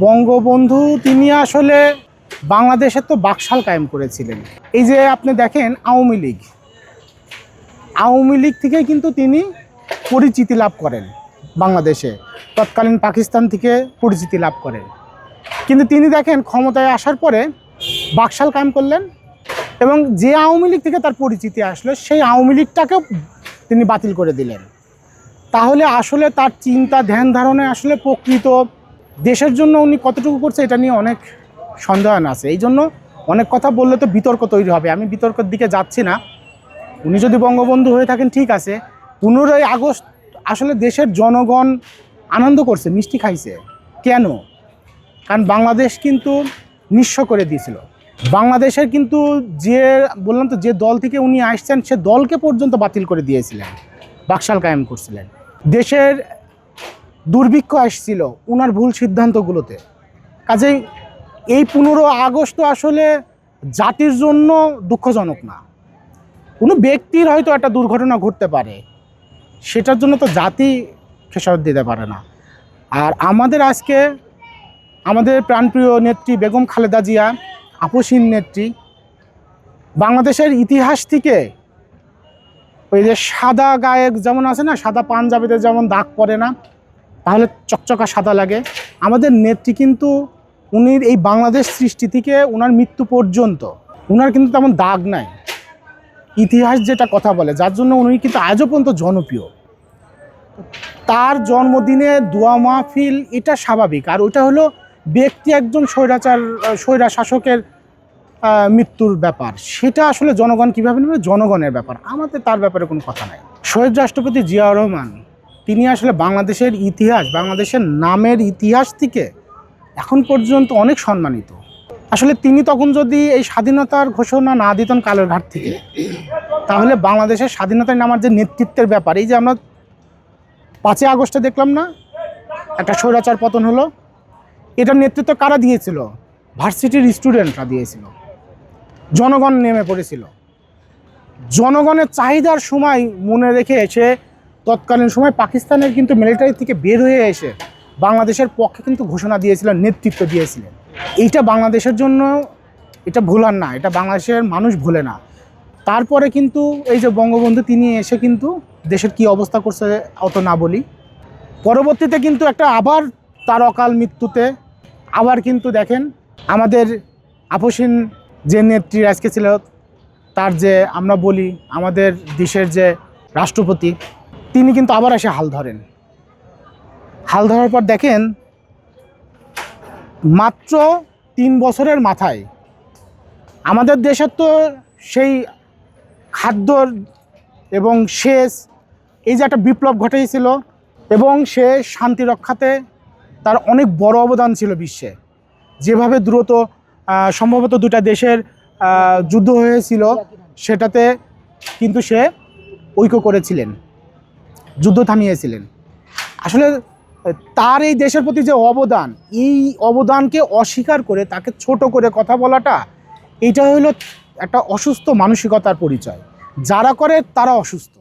বঙ্গবন্ধু তিনি আসলে বাংলাদেশে তো বাকশাল কায়েম করেছিলেন। এই যে আপনি দেখেন আওয়ামী লীগ থেকেই কিন্তু তিনি পরিচিতি লাভ করেন, বাংলাদেশে তৎকালীন পাকিস্তান থেকে পরিচিতি লাভ করেন। কিন্তু তিনি দেখেন ক্ষমতায় আসার পরে বাকশাল কায়েম করলেন এবং যে আওয়ামী লীগ থেকে তার পরিচিতি আসলো সেই আওয়ামী লীগটাকেও তিনি বাতিল করে দিলেন। তাহলে আসলে তার চিন্তা ধ্যান ধারণে আসলে প্রকৃত দেশের জন্য উনি কতটুকু করছে এটা নিয়ে অনেক সন্দেহান আছে। এই জন্য অনেক কথা বললে তো বিতর্ক তৈরি হবে, আমি বিতর্কের দিকে যাচ্ছি না। উনি যদি বঙ্গবন্ধু হয়ে থাকেন ঠিক আছে, 15ই আগস্ট আসলে দেশের জনগণ আনন্দ করছে, মিষ্টি খাইছে। কেন? কারণ বাংলাদেশ কিন্তু নিঃস্ব করে দিয়েছিল। বাংলাদেশের কিন্তু যে বললাম তো, যে দল থেকে উনি আসছেন সে দলকে পর্যন্ত বাতিল করে দিয়েছিলেন, বাকশাল কায়েম করছিলেন। দেশের দুর্ভিক্ষ আসছিল ওনার ভুল সিদ্ধান্তগুলোতে। কাজেই এই 15 আগস্ট তো আসলে জাতির জন্য দুঃখজনক না। কোনো ব্যক্তির হয়তো একটা দুর্ঘটনা ঘটতে পারে, সেটার জন্য তো জাতি খেসারত দিতে পারে না। আর আমাদের আজকে আমাদের প্রাণপ্রিয় নেত্রী বেগম খালেদা জিয়া, আপসহীন নেত্রী, বাংলাদেশের ইতিহাস থেকে ওই যে সাদা গায়ে যেমন আছে না, সাদা পাঞ্জাবিতে যেমন দাগ পড়ে না, তাহলে চকচকা সাদা লাগে। আমাদের নেত্রী কিন্তু উনি এই বাংলাদেশ সৃষ্টি থেকে ওনার মৃত্যু পর্যন্ত ওনার কিন্তু তেমন দাগ নাই। ইতিহাস যেটা কথা বলে, যার জন্য উনি কিন্তু আজও পর্যন্ত জনপ্রিয়। তার জন্মদিনে দোয়া মাহফিল এটা স্বাভাবিক। আর ওইটা হলো ব্যক্তি একজন স্বৈরা শাসকের মৃত্যুর ব্যাপার, সেটা আসলে জনগণ কীভাবে নেবে, জনগণের ব্যাপার, আমাদের তার ব্যাপারে কোনো কথা নাই। শহীদ রাষ্ট্রপতি জিয়াউর রহমান তিনি আসলে বাংলাদেশের ইতিহাস, বাংলাদেশের নামের ইতিহাস থেকে এখন পর্যন্ত অনেক সম্মানিত। আসলে তিনি তখন যদি এই স্বাধীনতার ঘোষণা না দিতেন কালেরঘাট থেকে, তাহলে বাংলাদেশের স্বাধীনতায় নামার যে নেতৃত্বের ব্যাপার, এই যে আমরা 5ই আগস্টে দেখলাম না একটা স্বৈরাচার পতন হলো, এটার নেতৃত্ব কারা দিয়েছিল? ভার্সিটির স্টুডেন্টরা দিয়েছিল। জনগণ নেমে পড়েছিল। জনগণের চাহিদার সময় মনে রেখে এসে তৎকালীন সময় পাকিস্তানের কিন্তু মিলিটারি থেকে বের হয়ে এসে বাংলাদেশের পক্ষে কিন্তু ঘোষণা দিয়েছিলেন, নেতৃত্ব দিয়েছিলেন। এইটা বাংলাদেশের জন্য এটা ভুলার না, এটা বাংলাদেশের মানুষ ভুলে না। তারপরে কিন্তু এই যে বঙ্গবন্ধু তিনি এসে কিন্তু দেশের কি অবস্থা করছে অত না বলি। পরবর্তীতে কিন্তু একটা আবার তার অকাল মৃত্যুতে আবার কিন্তু দেখেন আমাদের আপসহীন যে নেত্রী আজকে ছিল, তার যে আমরা বলি আমাদের দেশের যে রাষ্ট্রপতি, তিনি কিন্তু আবার এসে হাল ধরেন। হাল ধরার পর দেখেন মাত্র 3 বছরের মাথায় আমাদের দেশের তো সেই খাদ্যর এবং সেচ, এই যে একটা বিপ্লব ঘটেছিল, এবং সে শান্তি রক্ষাতে তার অনেক বড় অবদান ছিল বিশ্বে। যেভাবে দ্রুত সম্ভবত 2টা দেশের যুদ্ধ হয়েছিল, সেটাতে কিন্তু সে ঐক্য করেছিলেন, যুদ্ধ থামিয়েছিলেন। আসলে তার এই দেশের প্রতি যে অবদান, এই অবদানকে অস্বীকার করে তাকে ছোট করে কথা বলাটা, এইটা হলো একটা অসুস্থ মানসিকতার পরিচয়। যারা করে তারা অসুস্থ।